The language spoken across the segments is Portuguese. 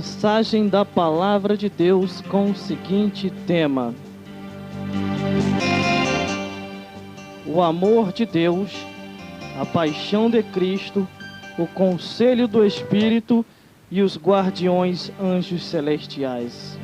Mensagem da Palavra de Deus com o seguinte tema: o amor de Deus, a paixão de Cristo, o conselho do Espírito e os guardiões anjos celestiais.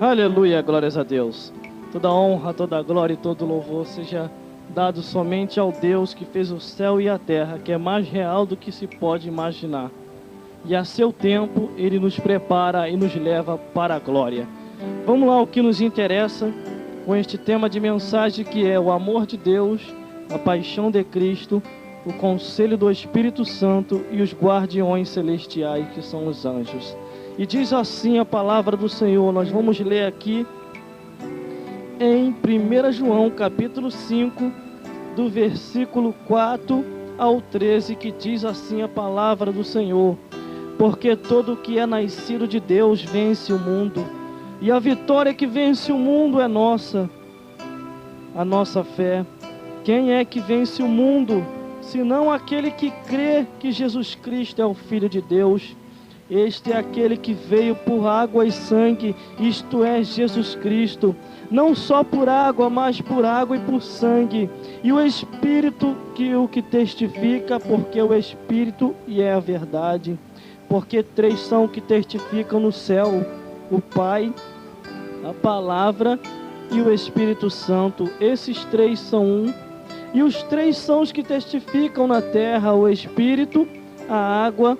Aleluia, glórias a Deus. Toda honra, toda glória e todo louvor seja dado somente ao Deus que fez o céu e a terra, que é mais real do que se pode imaginar. E a seu tempo Ele nos prepara e nos leva para a glória. Vamos lá ao que nos interessa com este tema de mensagem, que é o amor de Deus, a paixão de Cristo, o conselho do Espírito Santo e os guardiões celestiais, que são os anjos. E diz assim a palavra do Senhor. Nós vamos ler aqui em 1 João capítulo 5, do versículo 4 ao 13, que diz assim a palavra do Senhor: porque todo o que é nascido de Deus vence o mundo, e a vitória que vence o mundo é nossa, a nossa fé. Quem é que vence o mundo, senão aquele que crê que Jesus Cristo é o Filho de Deus? Este é aquele que veio por água e sangue, isto é, Jesus Cristo, não só por água, mas por água e por sangue, e o Espírito que o que testifica, porque o Espírito e é a verdade. Porque três são que testificam no céu: o Pai, a Palavra e o Espírito Santo. Esses três são um, e os três são os que testificam na terra: o Espírito, a água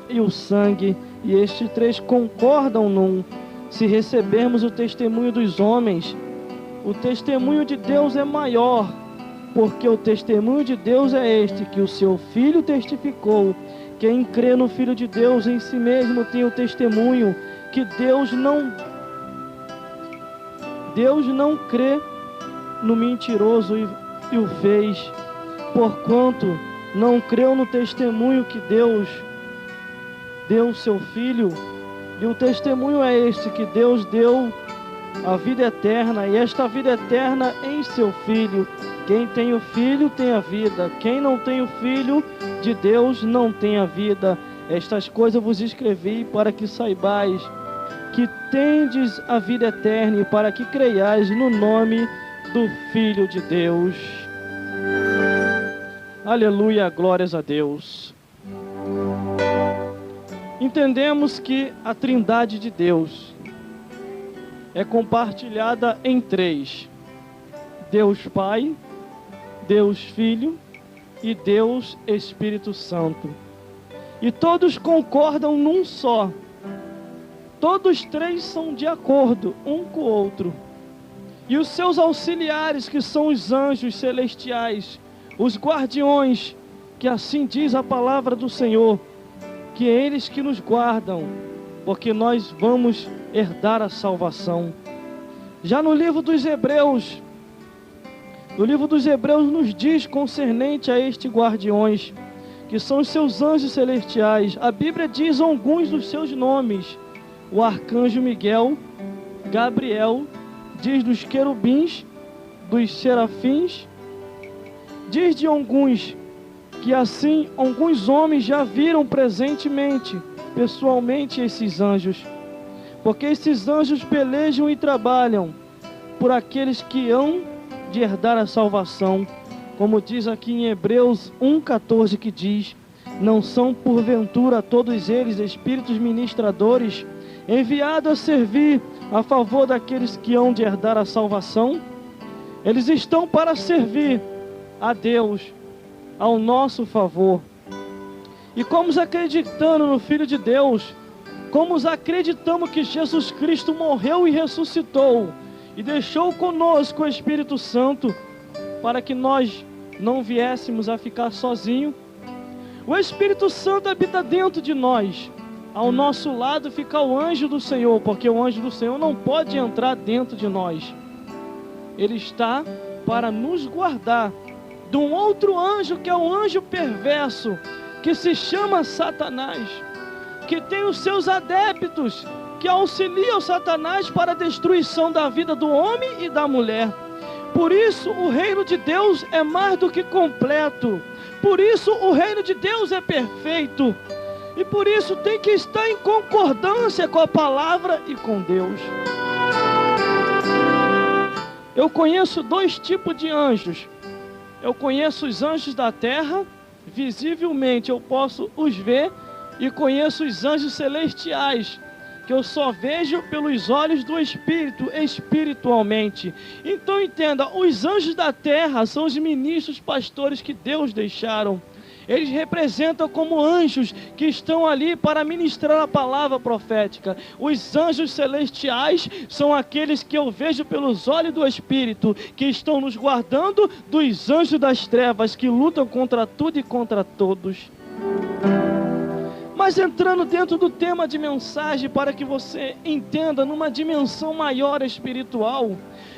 e o sangue, e estes três concordam num. Se recebermos o testemunho dos homens, o testemunho de Deus é maior, porque o testemunho de Deus é este, que o seu Filho testificou. Quem crê no Filho de Deus em si mesmo tem o testemunho, que Deus não crê no mentiroso e o fez, porquanto não creu no testemunho que Deus deu o seu Filho. E o testemunho é este, que Deus deu a vida eterna, e esta vida eterna em seu Filho. Quem tem o Filho tem a vida, quem não tem o Filho de Deus não tem a vida. Estas coisas vos escrevi para que saibais que tendes a vida eterna, e para que creiais no nome do Filho de Deus. Aleluia, glórias a Deus. Entendemos que a Trindade de Deus é compartilhada em três: Deus Pai, Deus Filho e Deus Espírito Santo. E todos concordam num só. Todos três são de acordo um com o outro. E os seus auxiliares, que são os anjos celestiais, os guardiões, que assim diz a palavra do Senhor, que é eles que nos guardam, porque nós vamos herdar a salvação. Já no livro dos Hebreus, nos diz concernente a estes guardiões, que são os seus anjos celestiais. A Bíblia diz alguns dos seus nomes: o arcanjo Miguel, Gabriel, diz dos querubins, dos serafins, diz de alguns que assim alguns homens já viram presentemente, pessoalmente, esses anjos, porque esses anjos pelejam e trabalham por aqueles que hão de herdar a salvação, como diz aqui em Hebreus 1,14, que diz: não são porventura todos eles espíritos ministradores, enviados a servir a favor daqueles que hão de herdar a salvação? Eles estão para servir a Deus, ao nosso favor. E como acreditando no Filho de Deus, como acreditamos que Jesus Cristo morreu e ressuscitou, e deixou conosco o Espírito Santo, para que nós não viéssemos a ficar sozinhos, o Espírito Santo habita dentro de nós. Ao nosso lado fica o anjo do Senhor, porque o anjo do Senhor não pode entrar dentro de nós. Ele está para nos guardar de um outro anjo, que é o anjo perverso, que se chama Satanás, que tem os seus adeptos, que auxiliam Satanás para a destruição da vida do homem e da mulher. Por isso o reino de Deus é mais do que completo. Por isso o reino de Deus é perfeito. E por isso tem que estar em concordância com a palavra e com Deus. Eu conheço dois tipos de anjos. Eu conheço os anjos da terra, visivelmente eu posso os ver, e conheço os anjos celestiais, que eu só vejo pelos olhos do Espírito, espiritualmente. Então entenda, os anjos da terra são os ministros pastores que Deus deixaram. Eles representam como anjos que estão ali para ministrar a palavra profética. Os anjos celestiais são aqueles que eu vejo pelos olhos do Espírito, que estão nos guardando dos anjos das trevas, que lutam contra tudo e contra todos. Mas entrando dentro do tema de mensagem, para que você entenda numa dimensão maior espiritual,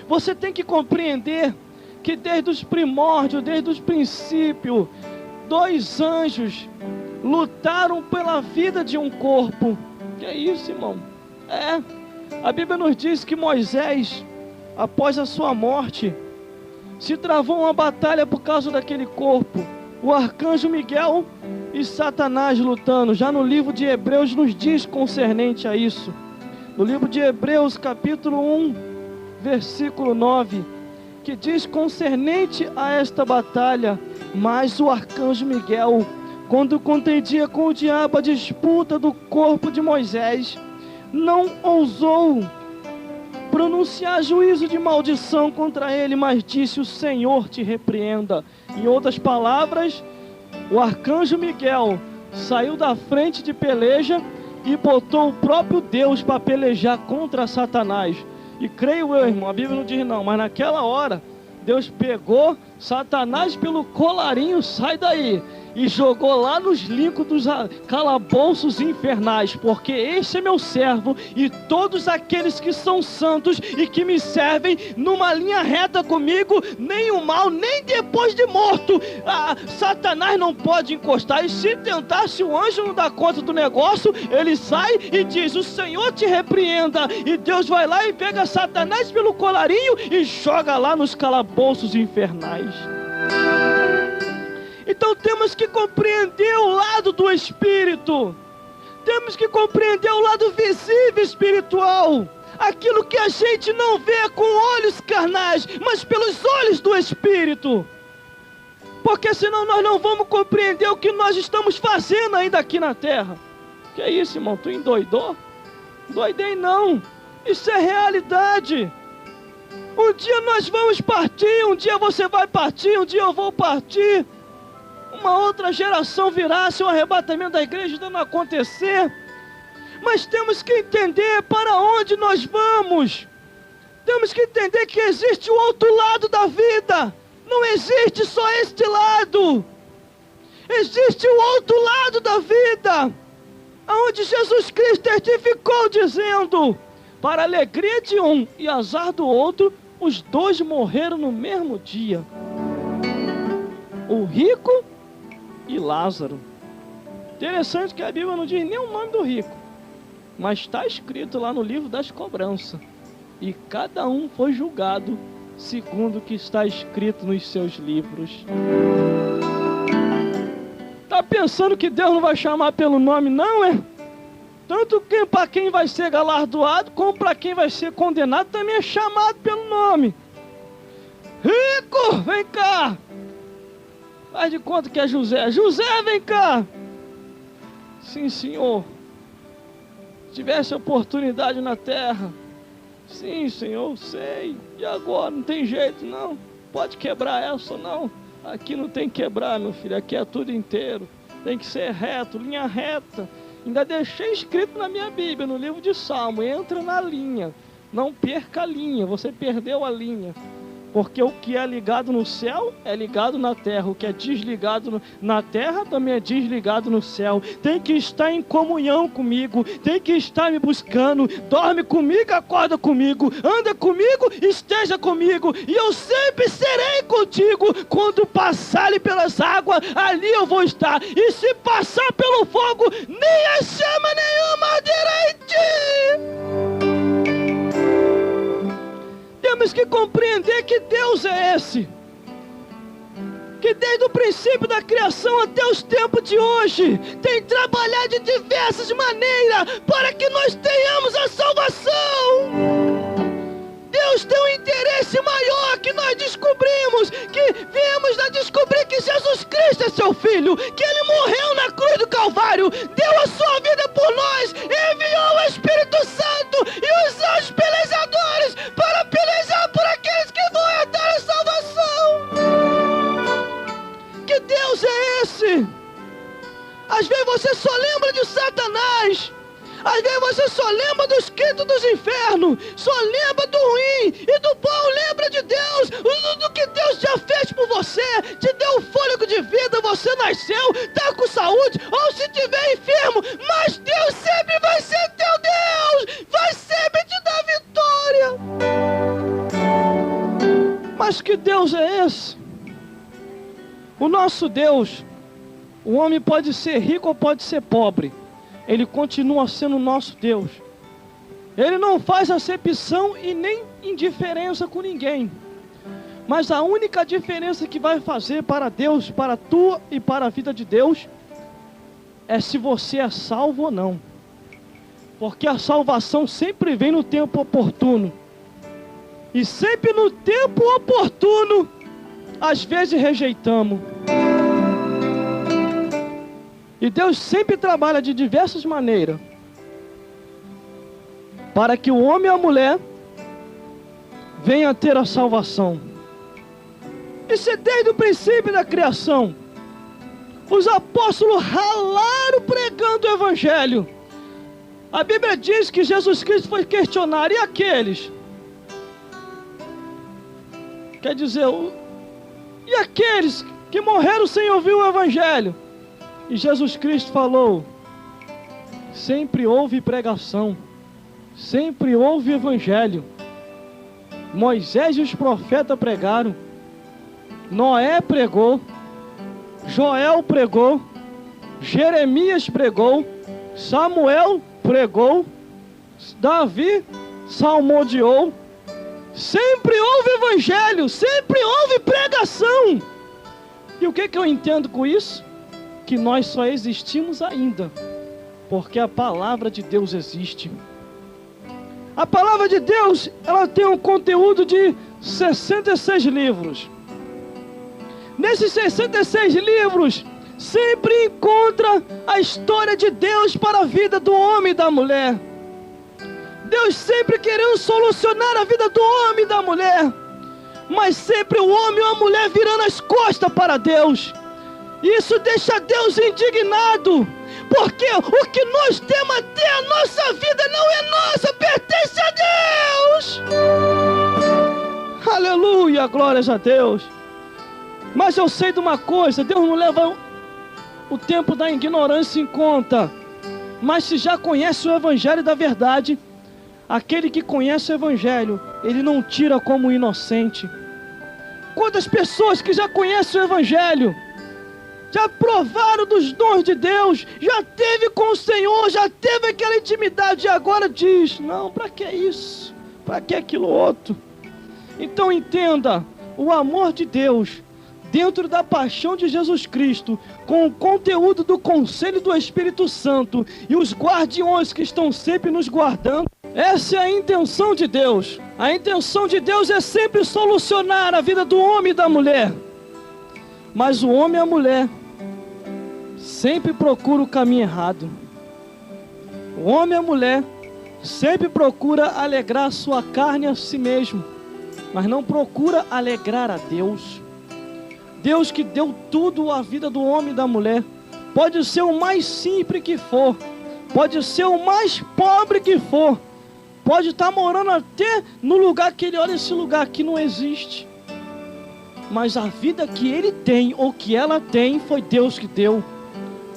você tem que compreender que desde os primórdios, desde os princípios, dois anjos lutaram pela vida de um corpo. Que é isso, irmão? A Bíblia nos diz que Moisés, após a sua morte, se travou uma batalha por causa daquele corpo. O arcanjo Miguel e Satanás lutando. Já no livro de Hebreus nos diz concernente a isso. No livro de Hebreus, capítulo 1, versículo 9, que diz concernente a esta batalha: mas o arcanjo Miguel, quando contendia com o diabo a disputa do corpo de Moisés, não ousou pronunciar juízo de maldição contra ele, mas disse: o Senhor te repreenda. Em outras palavras, o arcanjo Miguel saiu da frente de peleja e botou o próprio Deus para pelejar contra Satanás. E creio eu, irmão, a Bíblia não diz não, mas naquela hora Deus pegou Satanás pelo colarinho, sai daí, e jogou lá nos lincos dos calabouços infernais, porque este é meu servo, e todos aqueles que são santos e que me servem numa linha reta comigo, nem o mal, nem depois de morto, Satanás não pode encostar. E se tentar, se o anjo não dá conta do negócio, ele sai e diz: o Senhor te repreenda. E Deus vai lá e pega Satanás pelo colarinho e joga lá nos calabouços infernais. Então temos que compreender o lado do Espírito. Temos que compreender o lado visível espiritual. Aquilo que a gente não vê com olhos carnais, mas pelos olhos do Espírito. Porque senão nós não vamos compreender o que nós estamos fazendo ainda aqui na terra. Que é isso, irmão? Tu endoidou? Doidei não. Isso é realidade. Um dia nós vamos partir, um dia você vai partir, um dia eu vou partir. Uma outra geração virá, se o arrebatamento da igreja ainda não acontecer. Mas temos que entender para onde nós vamos. Temos que entender que existe o outro lado da vida. Não existe só este lado. Existe o outro lado da vida, onde Jesus Cristo testificou dizendo: para a alegria de um e azar do outro, os dois morreram no mesmo dia. O rico e Lázaro. Interessante que a Bíblia não diz nem o nome do rico, mas está escrito lá no livro das cobranças. E cada um foi julgado segundo o que está escrito nos seus livros. Está pensando que Deus não vai chamar pelo nome, não é? Tanto para quem vai ser galardoado, como para quem vai ser condenado, também é chamado pelo nome. Rico, vem cá. Faz de conta que é José. José, vem cá. Sim, senhor. Se tivesse oportunidade na terra. Sim, senhor, sei. E agora? Não tem jeito, não. Pode quebrar essa, não. Aqui não tem que quebrar, meu filho. Aqui é tudo inteiro. Tem que ser reto, linha reta. Ainda deixei escrito na minha Bíblia, no livro de Salmo: entra na linha. Não perca a linha. Você perdeu a linha. Porque o que é ligado no céu é ligado na terra. O que é desligado na terra também é desligado no céu. Tem que estar em comunhão comigo. Tem que estar me buscando. Dorme comigo, acorda comigo. Anda comigo, esteja comigo. E eu sempre serei contigo. Quando passarem pelas águas, ali eu vou estar. E se passar pelo fogo, nem a chama nenhuma arderá em ti. Temos que compreender que Deus é esse, que desde o princípio da criação até os tempos de hoje, tem trabalhado de diversas maneiras para que nós tenhamos a salvação. Deus tem um interesse maior que nós descobrimos, que viemos a descobrir que Jesus Cristo é seu Filho, que Ele morreu na cruz do Calvário, deu a sua vida por nós, enviou o Espírito Santo e os anjos pelejadores para pelejar por aqueles que vão herdar a salvação. Que Deus é esse? Às vezes você só lembra de Satanás. Às vezes você só lembra dos quintos dos infernos, só lembra do ruim e do bom. Lembra de Deus, do que Deus já fez por você, te deu um fôlego de vida, você nasceu, está com saúde, ou se estiver enfermo, mas Deus sempre vai ser teu Deus, vai sempre te dar vitória. Mas que Deus é esse? O nosso Deus, o homem pode ser rico ou pode ser pobre, Ele continua sendo nosso Deus. Ele não faz acepção e nem indiferença com ninguém. Mas a única diferença que vai fazer para Deus, para a tua e para a vida de Deus, é se você é salvo ou não. Porque a salvação sempre vem no tempo oportuno. E sempre no tempo oportuno, às vezes rejeitamos. E Deus sempre trabalha de diversas maneiras para que o homem e a mulher venham a ter a salvação. Isso é desde o princípio da criação. Os apóstolos ralaram pregando o Evangelho. A Bíblia diz que Jesus Cristo foi questionar, e aqueles? Quer dizer, e aqueles que morreram sem ouvir o Evangelho? E Jesus Cristo falou: sempre houve pregação, sempre houve evangelho. Moisés e os profetas pregaram, Noé pregou, Joel pregou, Jeremias pregou, Samuel pregou, Davi salmodiou. Sempre houve evangelho, sempre houve pregação. E o que eu entendo com isso? Que nós só existimos ainda porque a palavra de Deus existe. A palavra de Deus, ela tem um conteúdo de 66 livros. Nesses 66 livros, sempre encontra a história de Deus para a vida do homem e da mulher. Deus sempre querendo solucionar a vida do homem e da mulher, mas sempre o homem ou a mulher virando as costas para Deus. Isso deixa Deus indignado, porque o que nós temos até a nossa vida não é nossa, pertence a Deus. Aleluia, glórias a Deus. Mas eu sei de uma coisa, Deus não leva o tempo da ignorância em conta. Mas se já conhece o Evangelho da verdade, aquele que conhece o Evangelho, ele não tira como inocente. Quantas pessoas que já conhecem o Evangelho, já provaram dos dons de Deus, já teve com o Senhor, já teve aquela intimidade, e agora diz: não, para que isso? Para que aquilo outro? Então entenda, o amor de Deus, dentro da paixão de Jesus Cristo, com o conteúdo do conselho do Espírito Santo, e os guardiões que estão sempre nos guardando, essa é a intenção de Deus. A intenção de Deus é sempre solucionar a vida do homem e da mulher. Mas o homem e a mulher sempre procura o caminho errado. O homem e a mulher sempre procura alegrar a sua carne a si mesmo, mas não procura alegrar a Deus. Deus que deu tudo à vida do homem e da mulher. Pode ser o mais simples que for, pode ser o mais pobre que for, pode estar morando até no lugar que ele olha, esse lugar aqui não existe. mas a vida que ele tem, ou que ela tem, foi Deus que deu.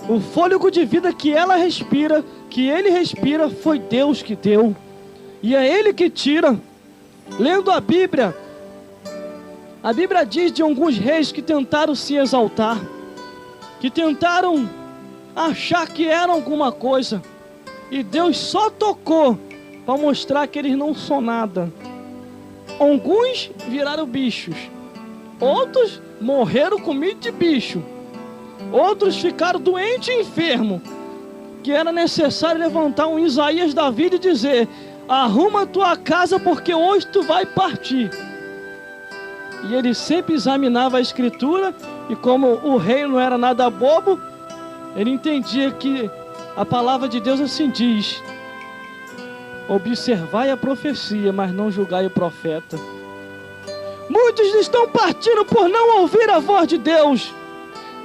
O fôlego de vida que ela respira, que ele respira, foi Deus que deu. E é ele que tira. Lendo a Bíblia diz de alguns reis que tentaram se exaltar, que tentaram achar que eram alguma coisa, e Deus só tocou para mostrar que eles não são nada. Alguns viraram bichos, outros morreram comidos de bicho, outros ficaram doentes e enfermos, que era necessário levantar um Isaías da vida e dizer: arruma a tua casa, porque hoje tu vai partir. E ele sempre examinava a escritura, e como o rei não era nada bobo, ele entendia que a palavra de Deus assim diz: observai a profecia, mas não julgai o profeta. Muitos estão partindo por não ouvir a voz de Deus.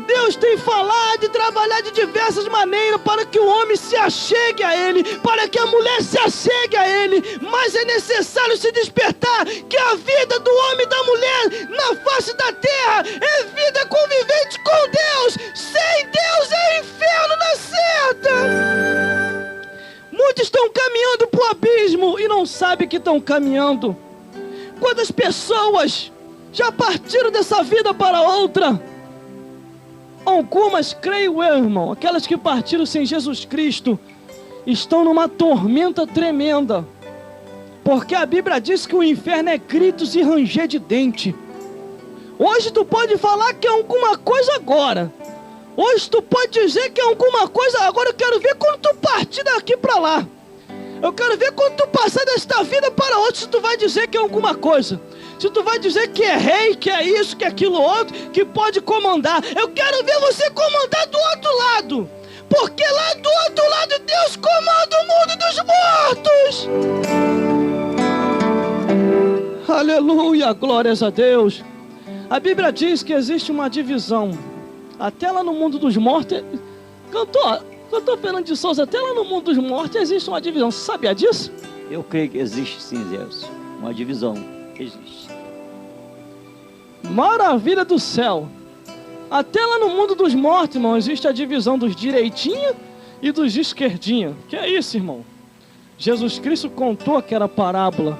Deus tem falado e trabalhado de diversas maneiras para que o homem se achegue a Ele, para que a mulher se achegue a Ele, mas é necessário se despertar que a vida do homem e da mulher na face da terra é vida convivente com Deus. Sem Deus é inferno na certa. Muitos estão caminhando para o abismo e não sabem que estão caminhando. Quantas pessoas já partiram dessa vida para outra? Algumas, creio eu, irmão, aquelas que partiram sem Jesus Cristo, estão numa tormenta tremenda, porque a Bíblia diz que o inferno é gritos e ranger de dente. Hoje tu pode falar que é alguma coisa agora, hoje tu pode dizer que é alguma coisa agora. Eu quero ver quando tu partir daqui para lá, eu quero ver quando tu passar desta vida para outra, se tu vai dizer que é alguma coisa, se tu vai dizer que é rei, que é isso, que é aquilo outro, que pode comandar. Eu quero ver você comandar do outro lado, porque lá do outro lado Deus comanda o mundo dos mortos. Aleluia, glórias a Deus. A Bíblia diz que existe uma divisão, até lá no mundo dos mortos. Cantor Fernando de Souza, até lá no mundo dos mortos existe uma divisão. Você sabia disso? Eu creio que existe sim, Zé. Uma divisão existe. Maravilha do céu. Até lá no mundo dos mortos, irmão, existe a divisão dos direitinha e dos esquerdinha. Que é isso, irmão? Jesus Cristo contou aquela parábola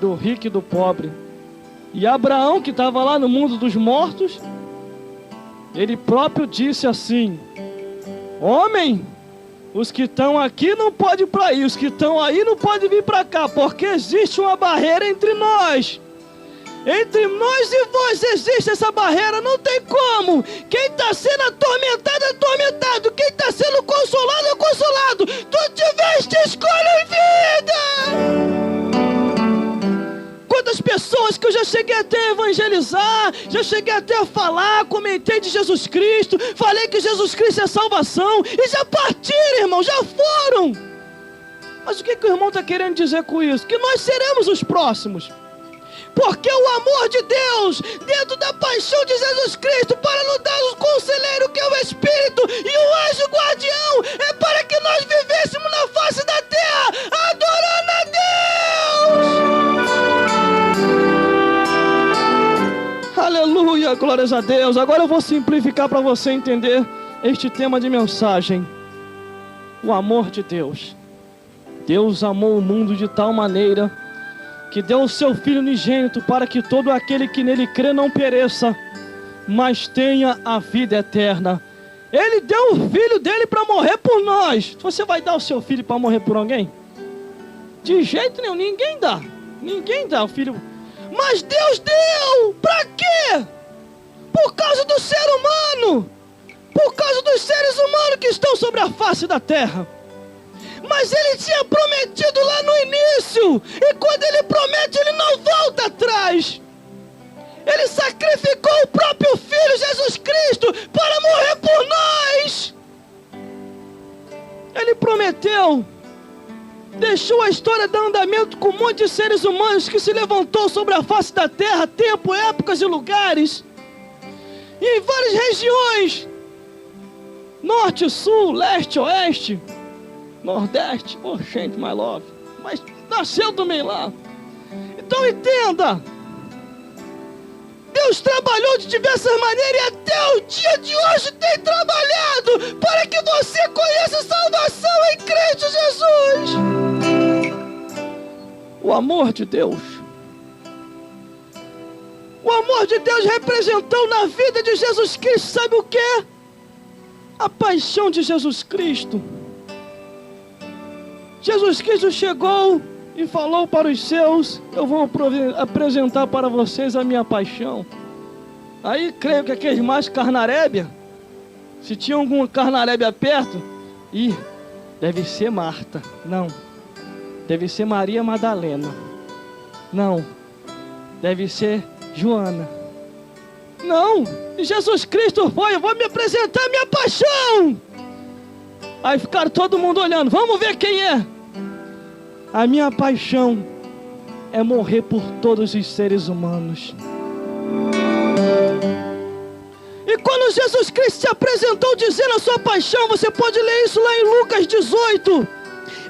do rico e do pobre. E Abraão, que estava lá no mundo dos mortos, ele próprio disse assim: homem, os que estão aqui não podem ir para aí, os que estão aí não podem vir para cá, porque existe uma barreira entre nós. Entre nós e vós existe essa barreira, não tem como. Quem está sendo atormentado é atormentado, quem está sendo consolado é consolado. Tu tiveste escolha em vida. Quantas pessoas que eu já cheguei até a evangelizar, já cheguei até a falar, comentei de Jesus Cristo, falei que Jesus Cristo é salvação, e já partiram, irmão, já foram. Mas o que o irmão está querendo dizer com isso? Que nós seremos os próximos. Porque o amor de Deus, dentro da paixão de Jesus Cristo, para nos dar o conselheiro que é o Espírito e o anjo guardião, é para que nós vivêssemos na face da terra, adorando a Deus. Aleluia, glórias a Deus. Agora eu vou simplificar para você entender este tema de mensagem. O amor de Deus. Deus amou o mundo de tal maneira que deu o seu Filho unigênito para que todo aquele que nele crê não pereça, mas tenha a vida eterna. Ele deu o Filho dele para morrer por nós. Você vai dar o seu filho para morrer por alguém? De jeito nenhum, ninguém dá o filho. Mas Deus deu, para quê? Por causa do ser humano, por causa dos seres humanos que estão sobre a face da terra. Mas ele tinha prometido lá no início, e quando ele promete, ele não volta atrás. Ele sacrificou o próprio Filho, Jesus Cristo, para morrer por nós. Ele prometeu, deixou a história dar andamento com um monte de seres humanos que se levantou sobre a face da terra, tempo, épocas e lugares, e em várias regiões, norte, sul, leste, oeste, nordeste, oh gente, my love, mas nasceu também lá. Então entenda, Deus trabalhou de diversas maneiras e até o dia de hoje tem trabalhado para que você conheça a salvação em Cristo Jesus. O amor de Deus. O amor de Deus representou na vida de Jesus Cristo, sabe o quê? A paixão de Jesus Cristo. Jesus Cristo chegou e falou para os seus: eu vou apresentar para vocês a minha paixão. Aí creio que aqueles mais carnarébia, se tinha alguma carnarébia perto, deve ser Marta. Não, deve ser Maria Madalena. Não, deve ser Joana. Não, Jesus Cristo foi: eu vou me apresentar a minha paixão. Aí ficaram todo mundo olhando, vamos ver quem é. A minha paixão é morrer por todos os seres humanos. E quando Jesus Cristo se apresentou dizendo a sua paixão, você pode ler isso lá em Lucas 18,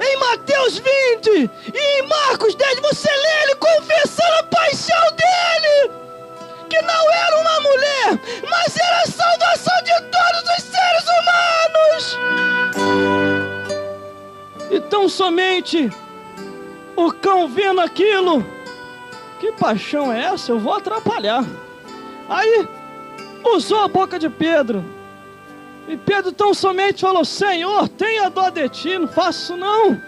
em Mateus 20 e em Marcos 10, você lê ele confessando a paixão dele, que não era uma mulher, mas era a salvação de todos os seres humanos. Então somente o cão vendo aquilo, que paixão é essa? Eu vou atrapalhar. Aí usou a boca de Pedro. E Pedro tão somente falou: Senhor, tenha dó de ti, não faço isso não.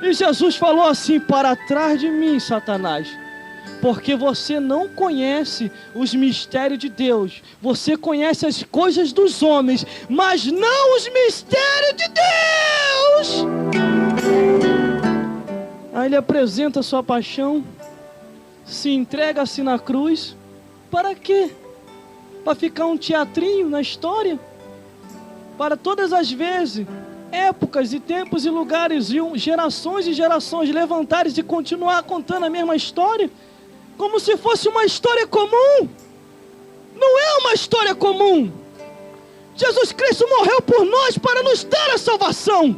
E Jesus falou assim: para trás de mim, Satanás, porque você não conhece os mistérios de Deus. Você conhece as coisas dos homens, mas não os mistérios de Deus. Aí ele apresenta a sua paixão, se entrega assim na cruz. Para quê? Para ficar um teatrinho na história? Para todas as vezes, épocas e tempos e lugares, e gerações e gerações levantarem e continuar contando a mesma história? Como se fosse uma história comum. Não é uma história comum. Jesus Cristo morreu por nós para nos dar a salvação.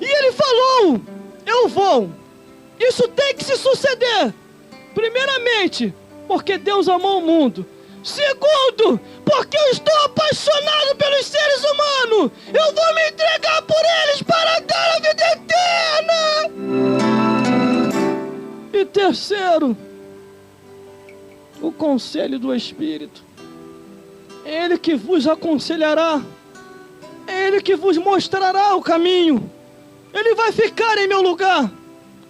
E ele falou: eu vou. Isso tem que se suceder. Primeiramente, porque Deus amou o mundo. Segundo, porque eu estou apaixonado pelos seres humanos. Eu vou me entregar por eles para dar a vida eterna. E terceiro, o conselho do Espírito. É Ele que vos aconselhará. É Ele que vos mostrará o caminho. Ele vai ficar em meu lugar,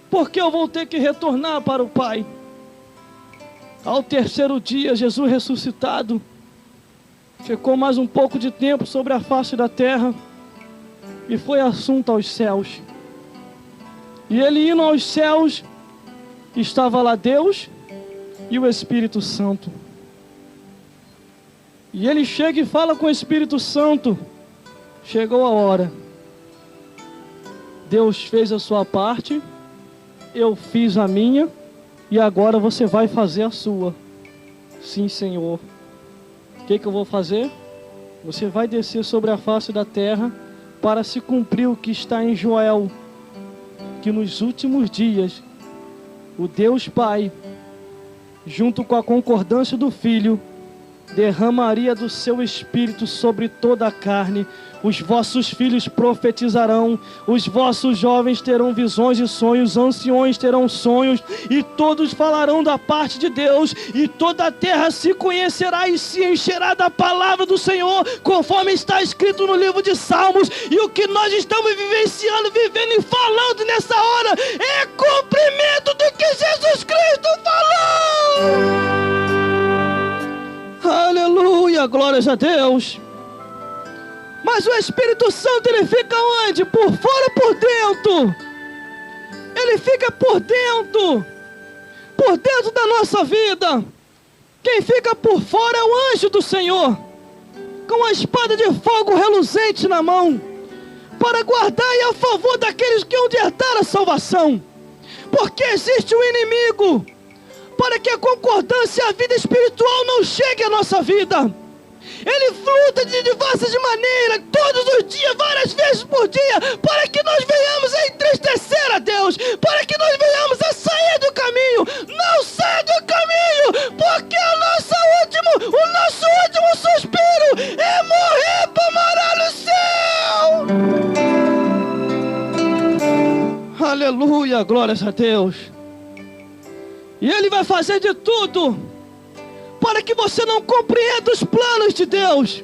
porque eu vou ter que retornar para o Pai. Ao terceiro dia, Jesus ressuscitado, ficou mais um pouco de tempo sobre a face da terra e foi assunto aos céus. E ele indo aos céus, estava lá Deus e o Espírito Santo. E ele chega e fala com o Espírito Santo: chegou a hora. Deus fez a sua parte, eu fiz a minha, e agora você vai fazer a sua. Sim, Senhor. O que eu vou fazer? Você vai descer sobre a face da terra para se cumprir o que está em Joel, que nos últimos dias o Deus Pai, junto com a concordância do Filho, derramaria do seu Espírito sobre toda a carne. Os vossos filhos profetizarão, os vossos jovens terão visões e sonhos, anciões terão sonhos, e todos falarão da parte de Deus, e toda a terra se conhecerá e se encherá da palavra do Senhor, conforme está escrito no livro de Salmos. E o que nós estamos vivenciando, vivendo e falando nessa hora é cumprimento do que Jesus Cristo falou. Aleluia, glórias a Deus. Mas o Espírito Santo, ele fica onde? Por fora ou por dentro? Ele fica por dentro da nossa vida. Quem fica por fora é o anjo do Senhor, com a espada de fogo reluzente na mão, para guardar e a favor daqueles que hão de herdar a salvação. Porque existe um inimigo, para que a concordância e a vida espiritual não chegue à nossa vida. Ele luta de diversas maneiras, todos os dias, várias vezes por dia, para que nós venhamos a entristecer a Deus, para que nós venhamos a sair do caminho. Não saia do caminho, porque a nossa Aleluia, glórias a Deus. E Ele vai fazer de tudo para que você não compreenda os planos de Deus.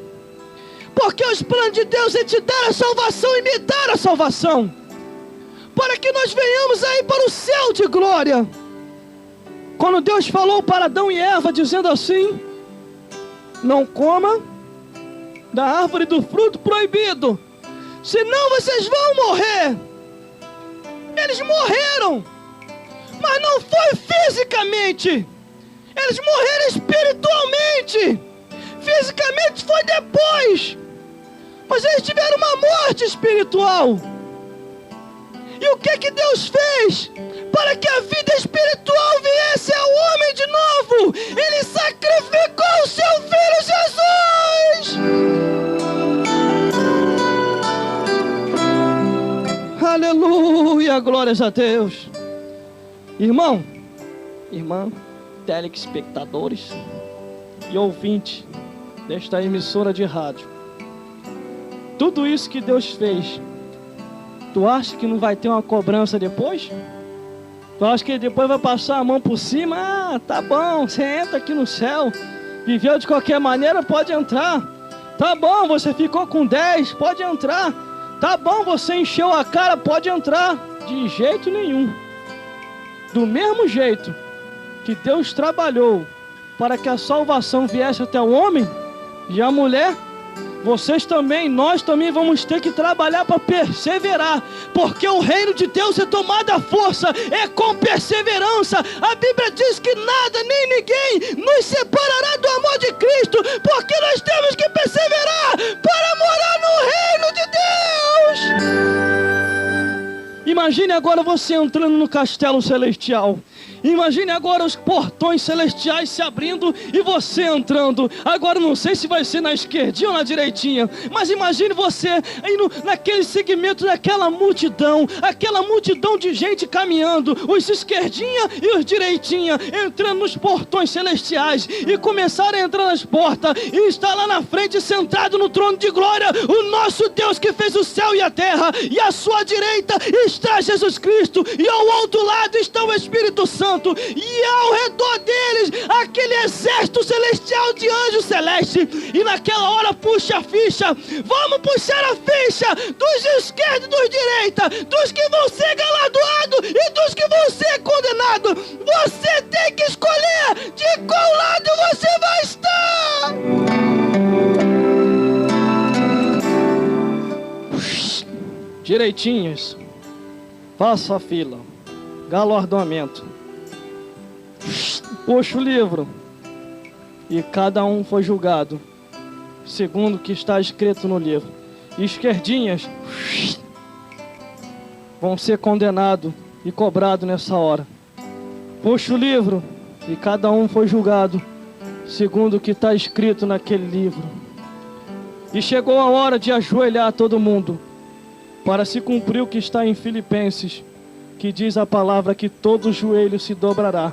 Porque os planos de Deus é te dar a salvação e me dar a salvação. Para que nós venhamos aí para o céu de glória. Quando Deus falou para Adão e Eva, dizendo assim: não coma da árvore do fruto proibido, senão vocês vão morrer. Eles morreram, mas não foi fisicamente. Eles morreram espiritualmente. Fisicamente foi depois, mas eles tiveram uma morte espiritual. E o que Deus fez para que a vida espiritual viesse ao homem de novo? Ele sacrificou o seu Filho Jesus. Aleluia, glórias a Deus. Irmão, irmã, telespectadores e ouvintes desta emissora de rádio, tudo isso que Deus fez, tu acha que não vai ter uma cobrança depois? Tu acha que depois vai passar a mão por cima? Ah, tá bom, você entra aqui no céu, viveu de qualquer maneira, pode entrar. Tá bom, você ficou com 10, pode entrar. Tá bom, você encheu a cara, pode entrar. De jeito nenhum. Do mesmo jeito que Deus trabalhou para que a salvação viesse até o homem e a mulher, vocês também, nós também vamos ter que trabalhar para perseverar, porque o reino de Deus é tomado à força, é com perseverança. A Bíblia diz que nada nem ninguém nos separará do amor de Cristo, porque nós temos que perseverar para morar no reino de Deus. Imagine agora você entrando no castelo celestial. Imagine agora os portões celestiais se abrindo e você entrando. Agora não sei se vai ser na esquerdinha ou na direitinha, mas imagine você indo naquele segmento daquela multidão, aquela multidão de gente caminhando, os esquerdinha e os direitinha, entrando nos portões celestiais e começarem a entrar nas portas e está lá na frente sentado no trono de glória o nosso Deus que fez o céu e a terra, e à sua direita está Jesus Cristo e ao outro lado está o Espírito Santo. E ao redor deles aquele exército celestial de anjos celestes. E naquela hora puxa a ficha. Vamos puxar a ficha dos esquerdos e dos direita, dos que vão ser galardoados e dos que vão ser condenados. Você tem que escolher de qual lado você vai estar. Direitinhos, faça a fila. Galardoamento. Puxa o livro. E cada um foi julgado segundo o que está escrito no livro. Esquerdinhas vão ser condenados e cobrados nessa hora. Puxa o livro. E cada um foi julgado segundo o que está escrito naquele livro. E chegou a hora de ajoelhar todo mundo, para se cumprir o que está em Filipenses, que diz a palavra que todo joelho se dobrará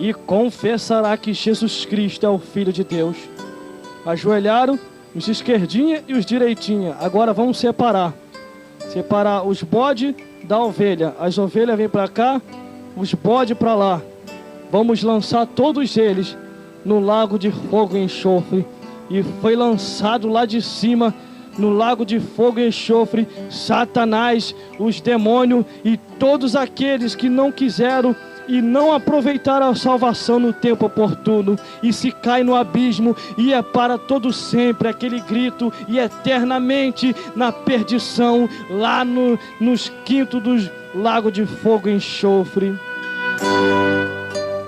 e confessará que Jesus Cristo é o Filho de Deus. Ajoelharam os esquerdinha e os direitinha. Agora vamos separar os bodes da ovelha. As ovelhas vêm para cá, os bodes para lá. Vamos lançar todos eles no lago de fogo e enxofre. E foi lançado lá de cima, no lago de fogo e enxofre, Satanás, os demônios e todos aqueles que não quiseram e não aproveitaram a salvação no tempo oportuno, e se cai no abismo, e é para todo sempre aquele grito, e eternamente na perdição, lá nos quintos do lago de fogo e enxofre.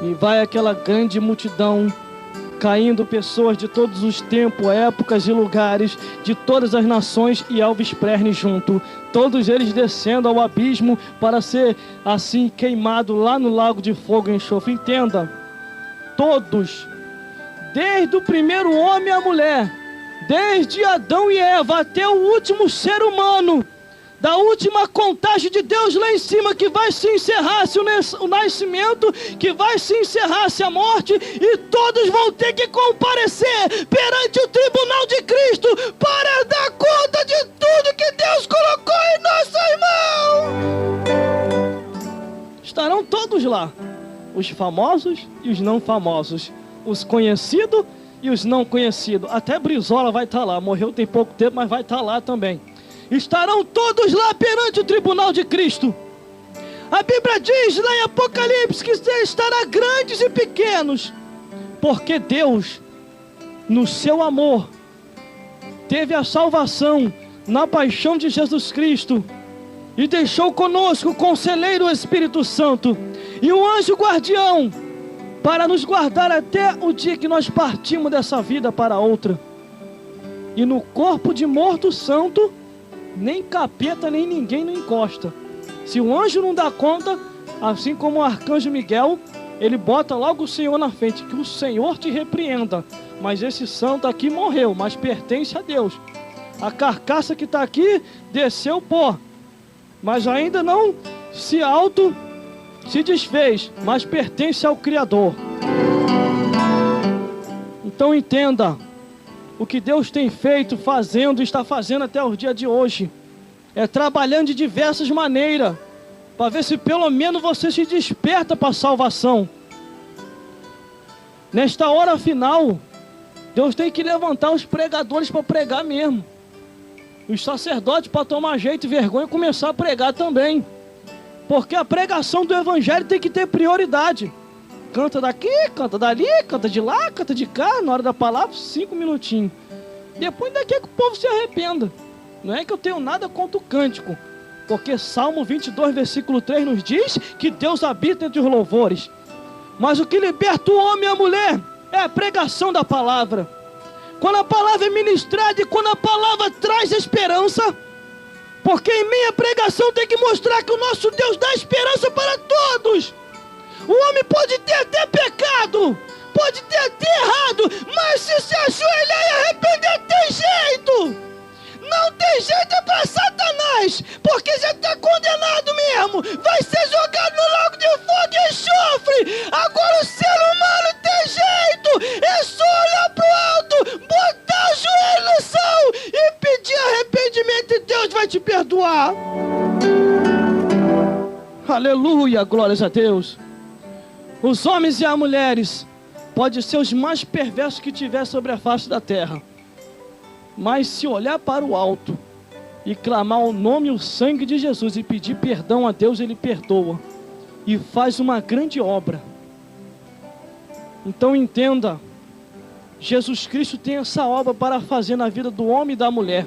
E vai aquela grande multidão, caindo pessoas de todos os tempos, épocas e lugares, de todas as nações, e Elvis Presley junto, todos eles descendo ao abismo para ser assim queimado lá no lago de fogo e enxofre. Entenda, todos, desde o primeiro homem e a mulher, desde Adão e Eva até o último ser humano, da última contagem de Deus lá em cima, que vai se encerrar-se o nascimento, que vai se encerrar-se a morte, e todos vão ter que comparecer perante o tribunal de Cristo para dar conta de tudo que Deus colocou em nossas mãos. todos lá. Os famosos e os não famosos. Os conhecidos e os não conhecidos. Até Brizola vai estar lá. Morreu tem pouco tempo, mas vai estar lá também. Estarão todos lá perante o tribunal de Cristo. A Bíblia diz lá em Apocalipse que estará grandes e pequenos. Porque Deus, no seu amor, teve a salvação na paixão de Jesus Cristo e deixou conosco o Conselheiro Espírito Santo e um anjo guardião para nos guardar até o dia que nós partimos dessa vida para outra. E no corpo de morto santo, nem capeta nem ninguém não encosta. Se o anjo não dá conta, assim como o arcanjo Miguel, ele bota logo o Senhor na frente, que o Senhor te repreenda. Mas esse santo aqui morreu, mas pertence a Deus. A carcaça que está aqui desceu o pó, mas ainda não se desfez, mas pertence ao Criador. Então entenda, o que Deus tem feito, fazendo, está fazendo até o dia de hoje, é trabalhando de diversas maneiras, para ver se pelo menos você se desperta para a salvação. Nesta hora final, Deus tem que levantar os pregadores para pregar mesmo. Os sacerdotes para tomar jeito e vergonha e começar a pregar também. Porque a pregação do evangelho tem que ter prioridade. Canta daqui, canta dali, canta de lá, canta de cá. Na hora da palavra, 5 minutinhos. Depois daqui é que o povo se arrependa. Não é que eu tenho nada contra o cântico. Porque Salmo 22, versículo 3 nos diz que Deus habita entre os louvores. Mas o que liberta o homem e a mulher é a pregação da palavra. Quando a palavra é ministrada e quando a palavra traz esperança. Porque em minha pregação tem que mostrar que o nosso Deus dá esperança para todos. O homem pode ter até pecado, pode ter até errado, mas se ajoelhar e arrepender tem jeito. Não tem jeito é para Satanás, porque já está condenado mesmo. Vai ser jogado no lago de fogo e enxofre. Agora o ser humano tem jeito. É só olhar para o alto, botar o joelho no chão e pedir arrependimento e Deus vai te perdoar. Aleluia, glórias a Deus. Os homens e as mulheres podem ser os mais perversos que tiver sobre a face da terra. Mas se olhar para o alto e clamar o nome e o sangue de Jesus e pedir perdão a Deus, Ele perdoa e faz uma grande obra. Então entenda, Jesus Cristo tem essa obra para fazer na vida do homem e da mulher.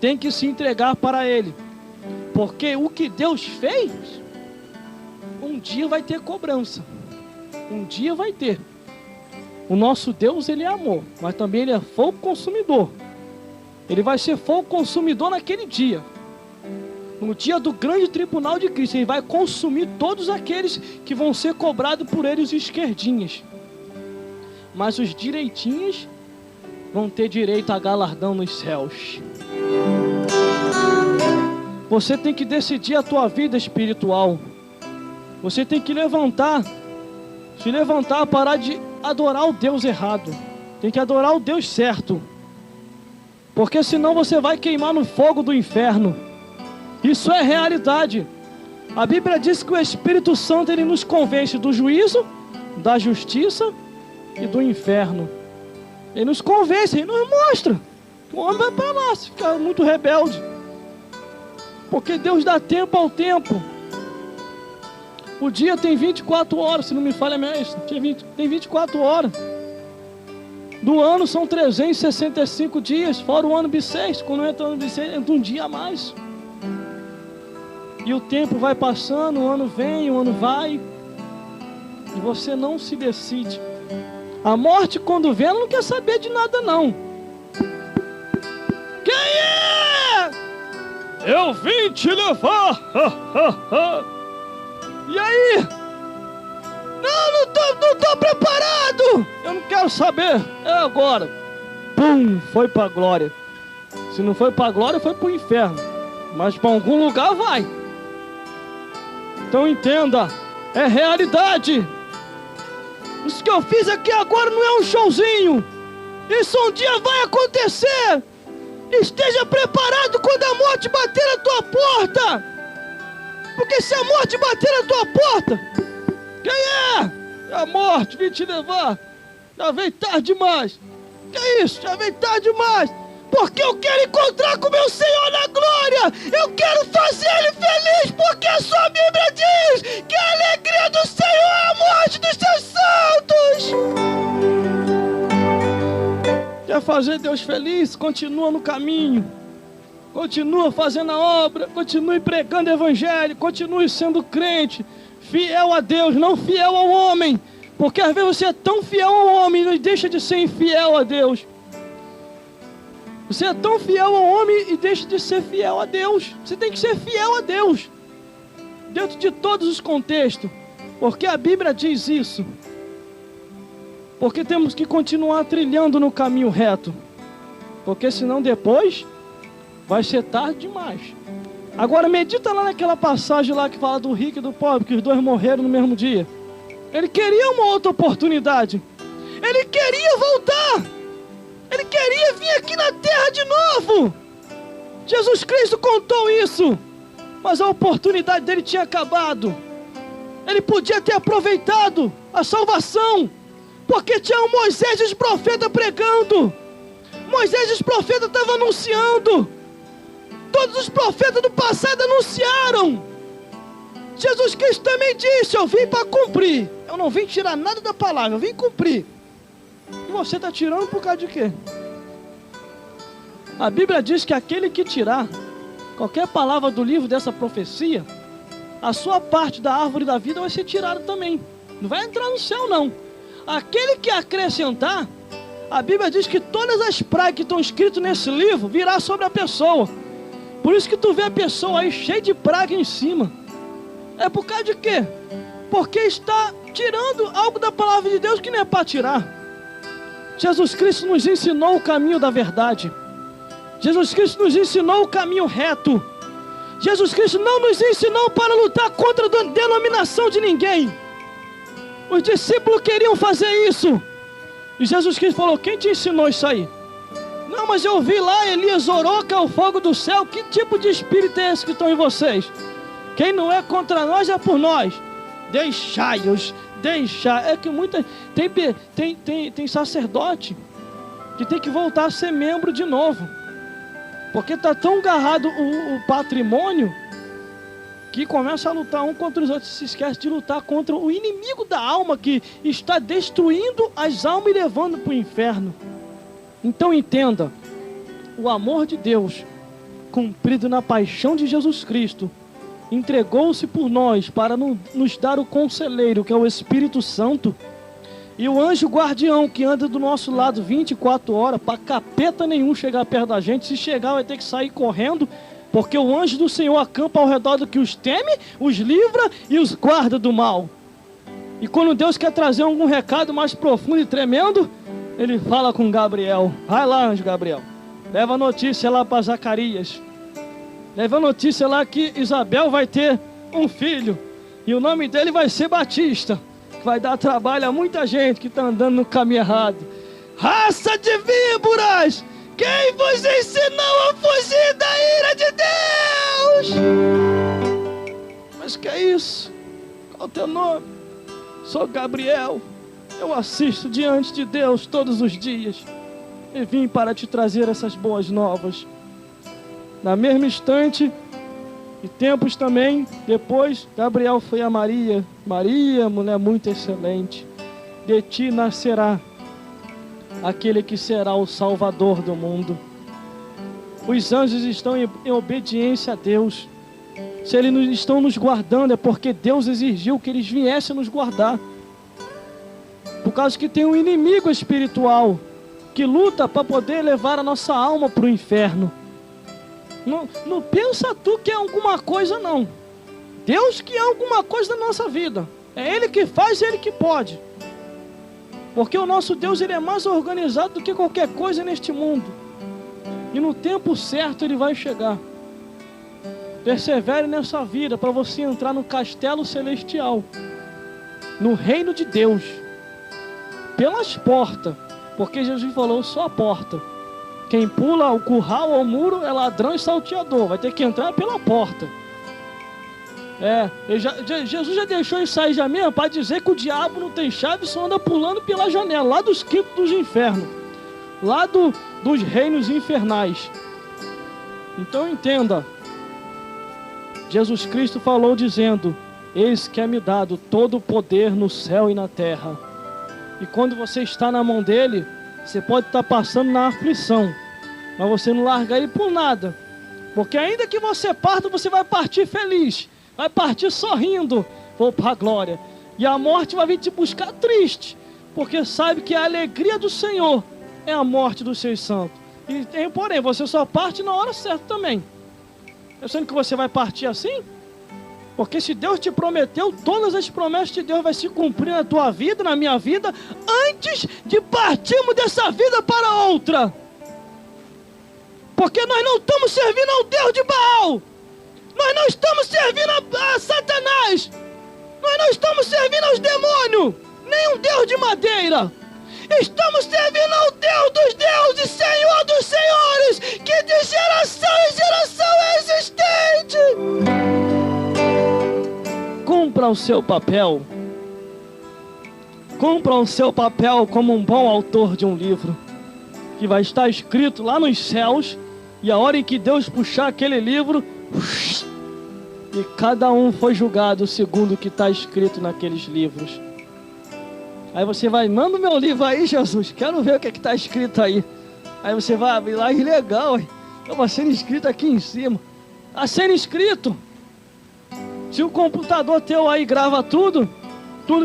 Tem que se entregar para Ele, porque o que Deus fez, um dia vai ter cobrança. Um dia vai ter. O nosso Deus, Ele é amor, mas também Ele é fogo consumidor. Ele vai ser fogo consumidor naquele dia. No dia do grande tribunal de Cristo, Ele vai consumir todos aqueles que vão ser cobrados por Ele, os esquerdinhas. Mas os direitinhos vão ter direito a galardão nos céus. Você tem que decidir a tua vida espiritual. Você tem que se levantar, parar de adorar o Deus errado. Tem que adorar o Deus certo. Porque senão você vai queimar no fogo do inferno. Isso é realidade. A Bíblia diz que o Espírito Santo, ele nos convence do juízo, da justiça e do inferno. Ele nos convence, ele nos mostra. O homem vai para lá, se ficar muito rebelde. Porque Deus dá tempo ao tempo. O dia tem 24 horas, se não me falha mesmo. Tem 24 horas. Do ano são 365 dias, fora o ano bissexto. Quando entra o ano bissexto, entra um dia a mais. E o tempo vai passando, o ano vem, o ano vai. E você não se decide. A morte, quando vem, ela não quer saber de nada, não. Quem é? Eu vim te levar. E aí? Não tô preparado. Eu não quero saber. É agora. Pum, foi pra glória. Se não foi pra glória, foi pro inferno. Mas pra algum lugar vai. Então entenda, é realidade. Isso que eu fiz aqui agora não é um showzinho. Isso um dia vai acontecer. Esteja preparado quando a morte bater na tua porta. Porque se a morte bater na tua porta, quem é? É a morte, vim te levar. Já vem tarde demais. Que é isso? Já vem tarde demais. Porque eu quero encontrar com meu Senhor na glória. Eu quero fazer Ele feliz, porque a sua Bíblia diz que a alegria do Senhor é a morte dos seus santos. Quer fazer Deus feliz? Continua no caminho. Continua fazendo a obra. Continue pregando o evangelho. Continue sendo crente. Fiel a Deus, não fiel ao homem. Porque às vezes você é tão fiel ao homem e deixa de ser infiel a Deus. Você é tão fiel ao homem e deixa de ser fiel a Deus. Você tem que ser fiel a Deus. Dentro de todos os contextos. Porque a Bíblia diz isso. Porque temos que continuar trilhando no caminho reto. Porque senão depois vai ser tarde demais. Agora medita lá naquela passagem lá que fala do rico e do pobre, que os dois morreram no mesmo dia. Ele queria uma outra oportunidade. Ele queria voltar. Ele queria vir aqui na terra de novo. Jesus Cristo contou isso. Mas a oportunidade dele tinha acabado. Ele podia ter aproveitado a salvação. Porque tinha o Moisés e os profetas pregando. Moisés e os profetas estavam anunciando. Todos os profetas do passado anunciaram. Jesus Cristo também disse: eu vim para cumprir. Eu não vim tirar nada da palavra, eu vim cumprir. E você está tirando por causa de quê? A Bíblia diz que aquele que tirar qualquer palavra do livro dessa profecia, a sua parte da árvore da vida vai ser tirada também. Não vai entrar no céu não. Aquele que acrescentar, a Bíblia diz que todas as pragas que estão escritas nesse livro virá sobre a pessoa. Por isso que tu vê a pessoa aí cheia de praga em cima. É por causa de quê? Porque está tirando algo da palavra de Deus que não é para tirar. Jesus Cristo nos ensinou o caminho da verdade. Jesus Cristo nos ensinou o caminho reto. Jesus Cristo não nos ensinou para lutar contra a denominação de ninguém. Os discípulos queriam fazer isso. E Jesus Cristo falou: quem te ensinou isso aí? Não, mas eu vi lá, Elias orou, que é o fogo do céu. Que tipo de espírito é esse que estão em vocês? Quem não é contra nós é por nós. Deixai-os, deixai. É que muita tem sacerdote que tem que voltar a ser membro de novo. Porque está tão agarrado o patrimônio que começa a lutar um contra os outros. Se esquece de lutar contra o inimigo da alma que está destruindo as almas e levando para o inferno. Então entenda, o amor de Deus, cumprido na paixão de Jesus Cristo, entregou-se por nós para nos dar o conselheiro, que é o Espírito Santo, e o anjo guardião que anda do nosso lado 24 horas, para capeta nenhum chegar perto da gente. Se chegar vai ter que sair correndo, porque o anjo do Senhor acampa ao redor do que os teme, os livra e os guarda do mal. E quando Deus quer trazer algum recado mais profundo e tremendo, Ele fala com Gabriel: vai lá, anjo Gabriel, leva a notícia lá para Zacarias. Leva a notícia lá que Isabel vai ter um filho. E o nome dele vai ser Batista. Que vai dar trabalho a muita gente que está andando no caminho errado. Raça de víboras! Quem vos ensinou a fugir da ira de Deus? Mas que é isso? Qual é o teu nome? Sou Gabriel. Eu assisto diante de Deus todos os dias. E vim para te trazer essas boas novas. Na mesma instante, e tempos também, depois, Gabriel foi a Maria. Maria, mulher muito excelente, de ti nascerá aquele que será o Salvador do mundo. Os anjos estão em obediência a Deus. Se eles estão nos guardando, é porque Deus exigiu que eles viessem nos guardar. Por causa que tem um inimigo espiritual que luta para poder levar a nossa alma para o inferno. Não pensa tu que é alguma coisa, não. Deus que é alguma coisa na nossa vida. É Ele que faz e Ele que pode. Porque o nosso Deus, Ele é mais organizado do que qualquer coisa neste mundo. E no tempo certo Ele vai chegar. Persevere nessa vida para você entrar no castelo celestial, no reino de Deus, pelas portas. Porque Jesus falou: eu sou a porta. Quem pula o curral ou o muro é ladrão e salteador. Vai ter que entrar pela porta. Jesus já deixou isso aí já mesmo para dizer que o diabo não tem chave, só anda pulando pela janela, lá dos quintos dos infernos, lá dos reinos infernais. Então entenda, Jesus Cristo falou dizendo: eis que é me dado todo o poder no céu e na terra. E quando você está na mão dele, você pode estar passando na aflição, mas você não larga ele por nada, porque ainda que você parta, você vai partir feliz, vai partir sorrindo, vou para a glória. E a morte vai vir te buscar triste, porque sabe que a alegria do Senhor é a morte dos seus santos. E porém, você só parte na hora certa também. Pensando que você vai partir assim? Porque se Deus te prometeu, todas as promessas de Deus vai se cumprir na tua vida, na minha vida, antes de partirmos dessa vida para outra. Porque nós não estamos servindo ao Deus de Baal. Nós não estamos servindo a Satanás. Nós não estamos servindo aos demônios, nem um Deus de madeira. Estamos servindo ao Deus dos deuses, Senhor dos senhores, que de geração em geração é existente. Cumpra o seu papel. Cumpra o seu papel como um bom autor de um livro, que vai estar escrito lá nos céus, e a hora em que Deus puxar aquele livro, e cada um foi julgado segundo o que está escrito naqueles livros. Aí você vai: manda o meu livro aí, Jesus, quero ver o que está escrito aí. Aí você vai abrir lá e legal, estava sendo escrito aqui em cima. Está sendo escrito. Se o computador teu aí grava tudo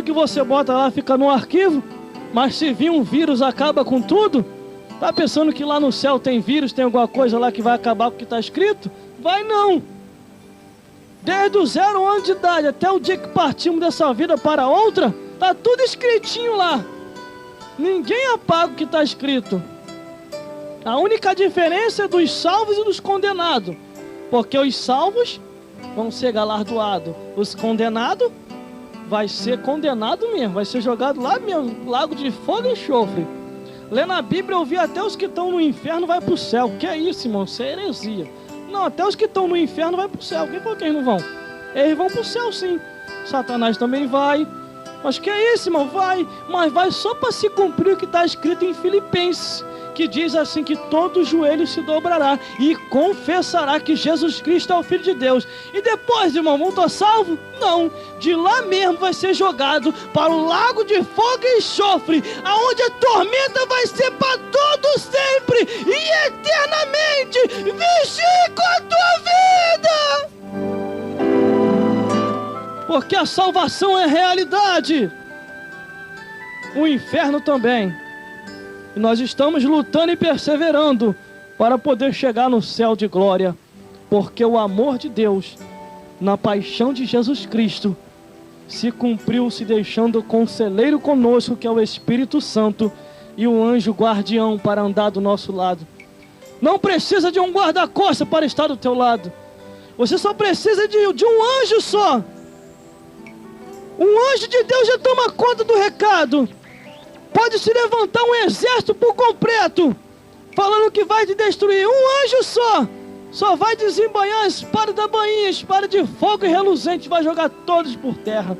que você bota lá fica no arquivo, mas se vir um vírus acaba com tudo, tá pensando que lá no céu tem vírus, tem alguma coisa lá que vai acabar com o que está escrito? Vai não. Desde os 0 anos de idade até o dia que partimos dessa vida para outra, tá tudo escritinho lá. Ninguém apaga o que está escrito. A única diferença é dos salvos e dos condenados, porque os salvos vão ser galardoados, os condenados vai ser condenado mesmo, vai ser jogado lá mesmo, lago de fogo e enxofre. Lendo a Bíblia eu vi até os que estão no inferno vai para o céu. Que é isso, irmão? Isso é heresia. Não, até os que estão no inferno vai para o céu. Quem falou que eles não vão? Eles vão para o céu sim. Satanás também vai. Mas que é isso, irmão? Vai. Mas vai só para se cumprir o que está escrito em Filipenses, que diz assim: que todo joelho se dobrará e confessará que Jesus Cristo é o Filho de Deus. E depois, irmão, vão estar salvo? Não. De lá mesmo vai ser jogado para o lago de fogo e enxofre, aonde a tormenta vai ser para todo sempre e eternamente. Vigie com a tua vida, porque a salvação é realidade, o inferno também. E nós estamos lutando e perseverando para poder chegar no céu de glória, porque o amor de Deus na paixão de Jesus Cristo se cumpriu, se deixando o conselheiro conosco, que é o Espírito Santo, e o anjo guardião para andar do nosso lado. Não precisa de um guarda-costas para estar do teu lado. Você só precisa de um anjo só. Um anjo de Deus já toma conta do recado. Pode se levantar um exército por completo, falando que vai te destruir. Um anjo só vai desembanhar a espada da bainha, espada de fogo e reluzente, vai jogar todos por terra.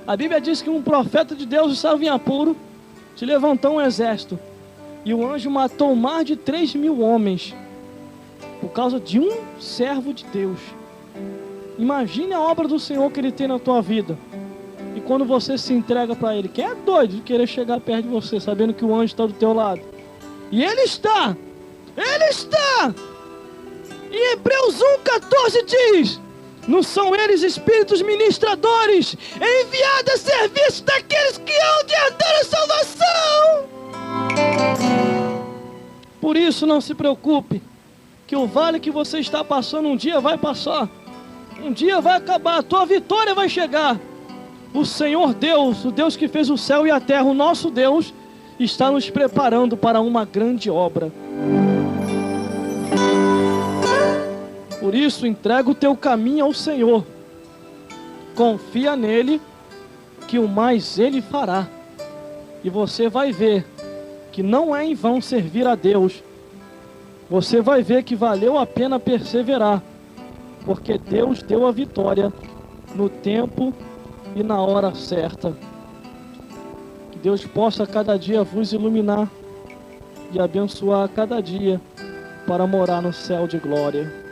A Bíblia diz que um profeta de Deus estava em apuro, se levantou um exército, e o anjo matou mais de 3.000 homens, por causa de um servo de Deus. Imagine a obra do Senhor que Ele tem na tua vida. E quando você se entrega para Ele, quem é doido de querer chegar perto de você, sabendo que o anjo está do teu lado? E Ele está! Ele está! Em Hebreus 1,14 diz: não são eles espíritos ministradores, enviados a serviço daqueles que hão de herdar a salvação? Por isso não se preocupe, que o vale que você está passando um dia vai passar, um dia vai acabar, a tua vitória vai chegar. O Senhor Deus, o Deus que fez o céu e a terra, o nosso Deus, está nos preparando para uma grande obra. Por isso, entrega o teu caminho ao Senhor. Confia nele, que o mais Ele fará. E você vai ver que não é em vão servir a Deus. Você vai ver que valeu a pena perseverar. porque Deus deu a vitória no tempo e na hora certa. Que Deus possa cada dia vos iluminar e abençoar cada dia para morar no céu de glória.